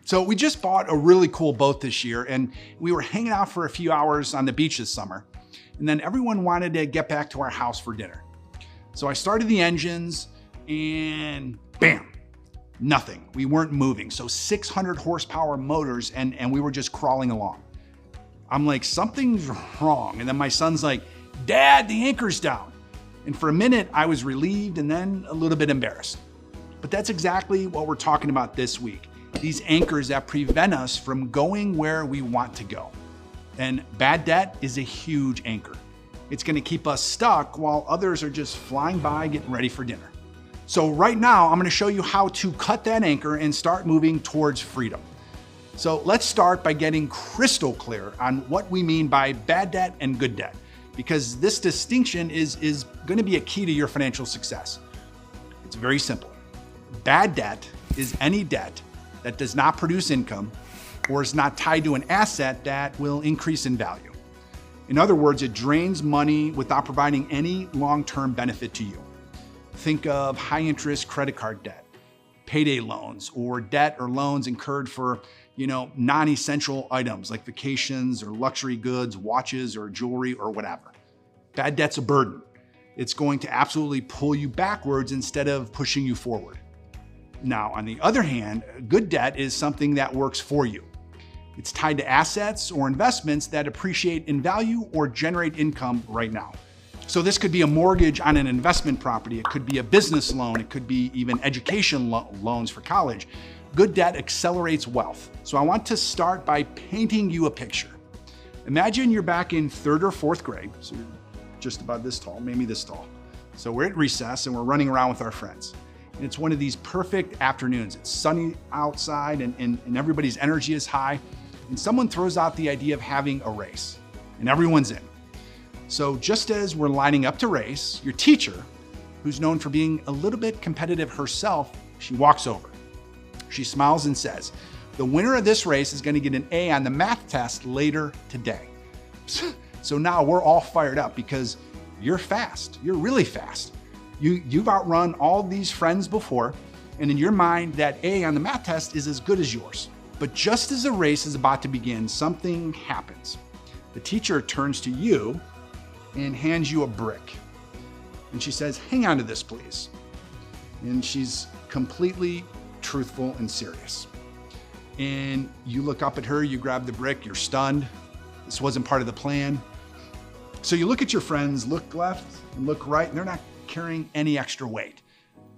So we just bought a really cool boat this year, and we were hanging out for a few hours on the beach this summer. And then everyone wanted to get back to our house for dinner. So I started the engines and bam, nothing. We weren't moving. So 600 horsepower motors and we were just crawling along. I'm like, something's wrong. And then my son's like, Dad, the anchor's down. And for a minute, I was relieved and then a little bit embarrassed. But that's exactly what we're talking about this week. These anchors that prevent us from going where we want to go. And bad debt is a huge anchor. It's going to keep us stuck while others are just flying by getting ready for dinner. So right now, I'm going to show you how to cut that anchor and start moving towards freedom. So let's start by getting crystal clear on what we mean by bad debt and good debt, because this distinction is going to be a key to your financial success. It's very simple. Bad debt is any debt that does not produce income or is not tied to an asset that will increase in value. In other words, it drains money without providing any long-term benefit to you. Think of high-interest credit card debt, payday loans, or debt or loans incurred for, non-essential items like vacations or luxury goods, watches or jewelry or whatever. Bad debt's a burden. It's going to absolutely pull you backwards instead of pushing you forward. Now, on the other hand, good debt is something that works for you. It's tied to assets or investments that appreciate in value or generate income right now. So this could be a mortgage on an investment property. It could be a business loan. It could be even education loans for college. Good debt accelerates wealth. So I want to start by painting you a picture. Imagine you're back in 3rd or 4th grade. So you're just about this tall, maybe this tall. So we're at recess and we're running around with our friends. And it's one of these perfect afternoons. It's sunny outside and everybody's energy is high. And someone throws out the idea of having a race and everyone's in. So just as we're lining up to race, your teacher, who's known for being a little bit competitive herself, she walks over. She smiles and says, the winner of this race is going to get an A on the math test later today. So now we're all fired up because you're fast. You're really fast. You've outrun all these friends before, and in your mind, that A on the math test is as good as yours. But just as the race is about to begin, something happens. The teacher turns to you and hands you a brick. And she says, hang on to this, please. And she's completely truthful and serious. And you look up at her, you grab the brick, you're stunned. This wasn't part of the plan. So you look at your friends, look left and look right, and they're not carrying any extra weight.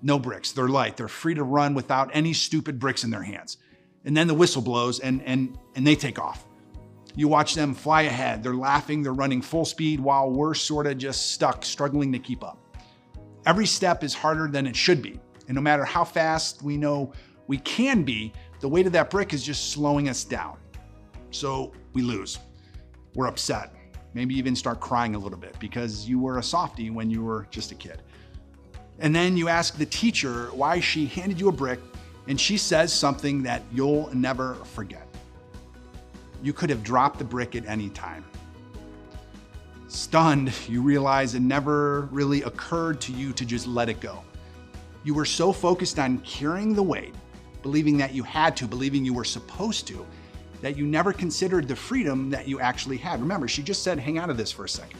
No bricks, they're light, they're free to run without any stupid bricks in their hands. And then the whistle blows and they take off. You watch them fly ahead, they're laughing, they're running full speed while we're sort of just stuck, struggling to keep up. Every step is harder than it should be. And no matter how fast we know we can be, the weight of that brick is just slowing us down. So we lose. We're upset. Maybe even start crying a little bit because you were a softie when you were just a kid. And then you ask the teacher why she handed you a brick, and she says something that you'll never forget. You could have dropped the brick at any time. Stunned, you realize it never really occurred to you to just let it go. You were so focused on carrying the weight, believing that you had to, believing you were supposed to, that you never considered the freedom that you actually had. Remember, she just said, hang on to this for a second.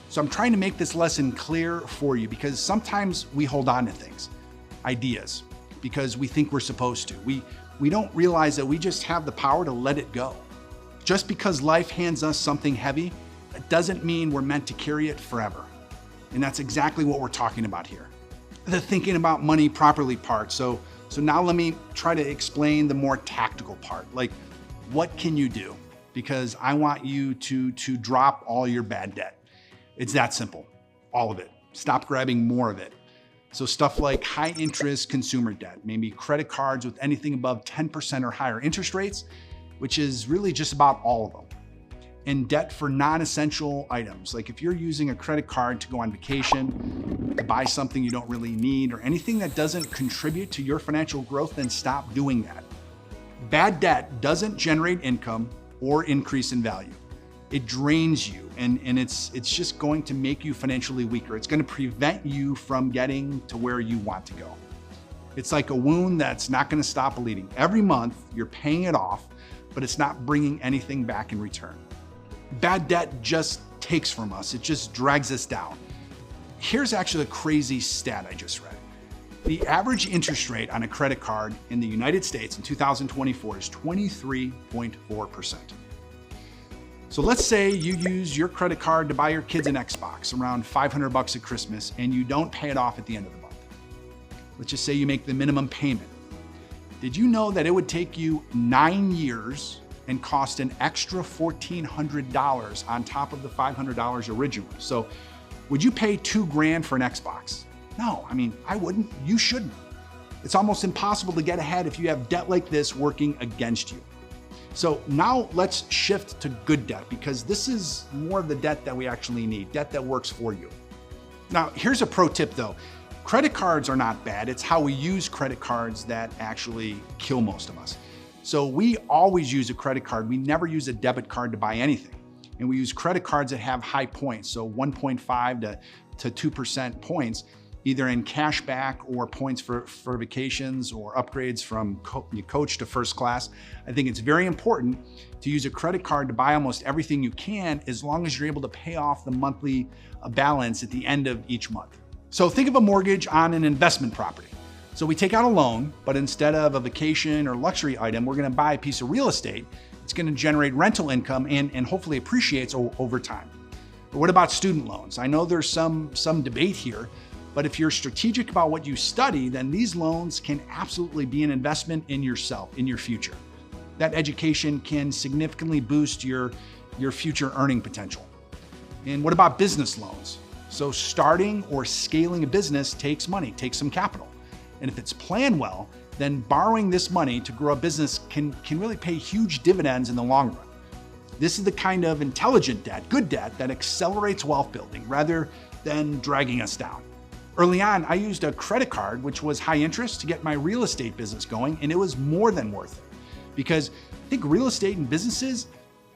So I'm trying to make this lesson clear for you because sometimes we hold on to things, ideas, because we think we're supposed to. We don't realize that we just have the power to let it go. Just because life hands us something heavy, it doesn't mean we're meant to carry it forever. And that's exactly what we're talking about here. The thinking about money properly part. So now let me try to explain the more tactical part. Like, what can you do? Because I want you to drop all your bad debt. It's that simple, all of it. Stop grabbing more of it. So stuff like high interest consumer debt, maybe credit cards with anything above 10% or higher interest rates, which is really just about all of them. And debt for non-essential items. Like if you're using a credit card to go on vacation, to buy something you don't really need, or anything that doesn't contribute to your financial growth, then stop doing that. Bad debt doesn't generate income or increase in value. It drains you and it's just going to make you financially weaker. It's going to prevent you from getting to where you want to go. It's like a wound that's not going to stop bleeding. Every month you're paying it off, but it's not bringing anything back in return. Bad debt just takes from us. It just drags us down. Here's actually a crazy stat I just read. The average interest rate on a credit card in the United States in 2024 is 23.4%. So let's say you use your credit card to buy your kids an Xbox, around $500 at Christmas, and you don't pay it off at the end of the month. Let's just say you make the minimum payment. Did you know that it would take you 9 years and cost an extra $1,400 on top of the $500 originally? So would you pay $2,000 for an Xbox? No, I mean, I wouldn't, you shouldn't. It's almost impossible to get ahead if you have debt like this working against you. So now let's shift to good debt, because this is more of the debt that we actually need, debt that works for you. Now, here's a pro tip though. Credit cards are not bad. It's how we use credit cards that actually kill most of us. So we always use a credit card. We never use a debit card to buy anything. And we use credit cards that have high points, so 1.5 to 2% points, either in cash back or points for vacations or upgrades from coach to first class. I think it's very important to use a credit card to buy almost everything you can, as long as you're able to pay off the monthly balance at the end of each month. So think of a mortgage on an investment property. So we take out a loan, but instead of a vacation or luxury item, we're gonna buy a piece of real estate. It's gonna generate rental income and hopefully appreciates over time. But what about student loans? I know there's some debate here, but if you're strategic about what you study, then these loans can absolutely be an investment in yourself, in your future. That education can significantly boost your future earning potential. And what about business loans? So starting or scaling a business takes money, takes some capital. And if it's planned well, then borrowing this money to grow a business can really pay huge dividends in the long run. This is the kind of intelligent debt, good debt, that accelerates wealth building rather than dragging us down. Early on, I used a credit card, which was high interest, to get my real estate business going, and it was more than worth it. Because I think real estate and businesses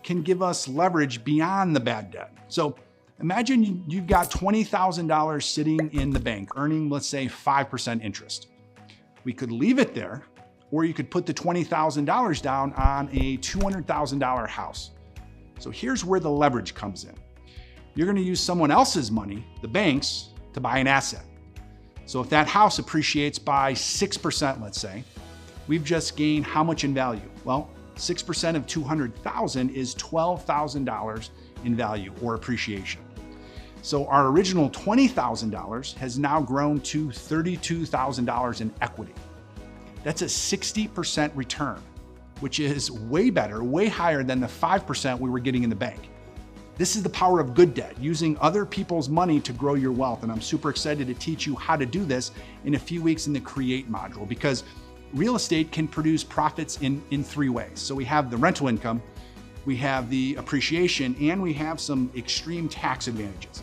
can give us leverage beyond the bad debt. So imagine you've got $20,000 sitting in the bank, earning, let's say, 5% interest. We could leave it there, or you could put the $20,000 down on a $200,000 house. So here's where the leverage comes in. You're gonna use someone else's money, the bank's, to buy an asset. So if that house appreciates by 6%, let's say, we've just gained how much in value? Well, 6% of 200,000 is $12,000 in value or appreciation. So our original $20,000 has now grown to $32,000 in equity. That's a 60% return, which is way better, way higher than the 5% we were getting in the bank. This is the power of good debt, using other people's money to grow your wealth. And I'm super excited to teach you how to do this in a few weeks in the Create module, because real estate can produce profits in 3 ways. So we have the rental income, we have the appreciation, and we have some extreme tax advantages.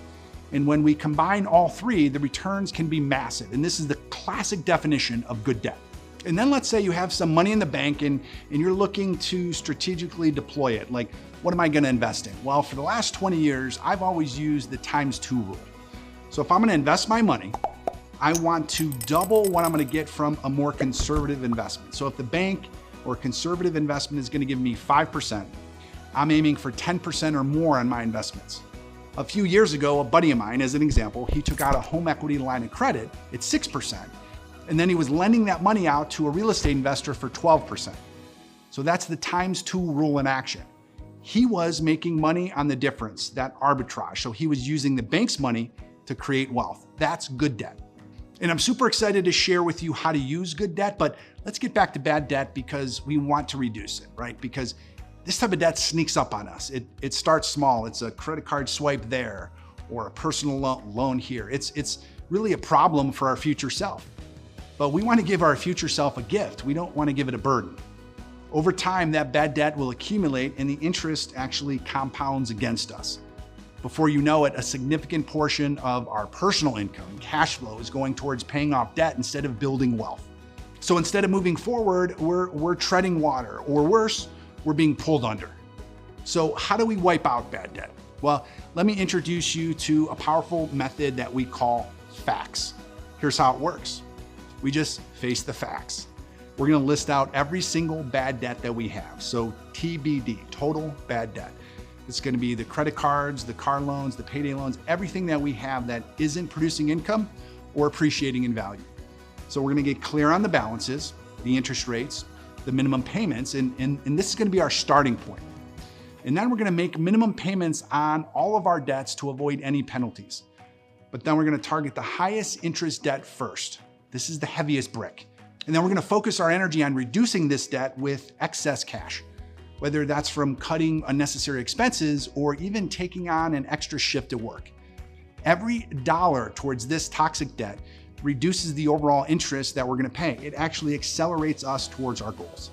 And when we combine all 3, the returns can be massive. And this is the classic definition of good debt. And then let's say you have some money in the bank and you're looking to strategically deploy it. Like, what am I gonna invest in? Well, for the last 20 years, I've always used the ×2 rule. So if I'm gonna invest my money, I want to double what I'm gonna get from a more conservative investment. So if the bank or conservative investment is gonna give me 5%, I'm aiming for 10% or more on my investments. A few years ago, a buddy of mine, as an example, he took out a home equity line of credit at 6%, and then he was lending that money out to a real estate investor for 12%. So that's the ×2 rule in action. He was making money on the difference, that arbitrage. So he was using the bank's money to create wealth. That's good debt. And I'm super excited to share with you how to use good debt, but let's get back to bad debt, because we want to reduce it, right? Because this type of debt sneaks up on us. It starts small. It's a credit card swipe there, or a personal loan here. It's really a problem for our future self. But we want to give our future self a gift. We don't want to give it a burden. Over time, that bad debt will accumulate and the interest actually compounds against us. Before you know it, a significant portion of our personal income, cash flow, is going towards paying off debt instead of building wealth. So instead of moving forward, we're treading water, or worse, we're being pulled under. So how do we wipe out bad debt? Well, let me introduce you to a powerful method that we call FACTS. Here's how it works. We just face the facts. We're gonna list out every single bad debt that we have. So TBD, total bad debt. It's gonna be the credit cards, the car loans, the payday loans, everything that we have that isn't producing income or appreciating in value. So we're gonna get clear on the balances, the interest rates, the minimum payments, and this is gonna be our starting point. And then we're gonna make minimum payments on all of our debts to avoid any penalties. But then we're gonna target the highest interest debt first. This is the heaviest brick. And then we're gonna focus our energy on reducing this debt with excess cash, whether that's from cutting unnecessary expenses or even taking on an extra shift at work. Every dollar towards this toxic debt reduces the overall interest that we're gonna pay. It actually accelerates us towards our goals.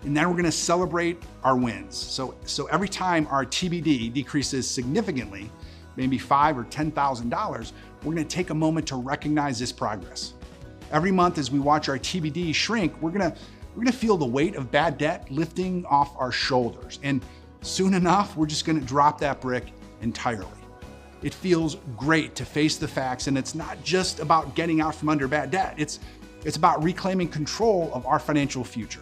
And then we're gonna celebrate our wins. So every time our TBD decreases significantly, maybe $5,000 or $10,000, we're gonna take a moment to recognize this progress. Every month as we watch our TBD shrink, we're gonna feel the weight of bad debt lifting off our shoulders. And soon enough, we're just gonna drop that brick entirely. It feels great to face the facts, and it's not just about getting out from under bad debt. It's about reclaiming control of our financial future.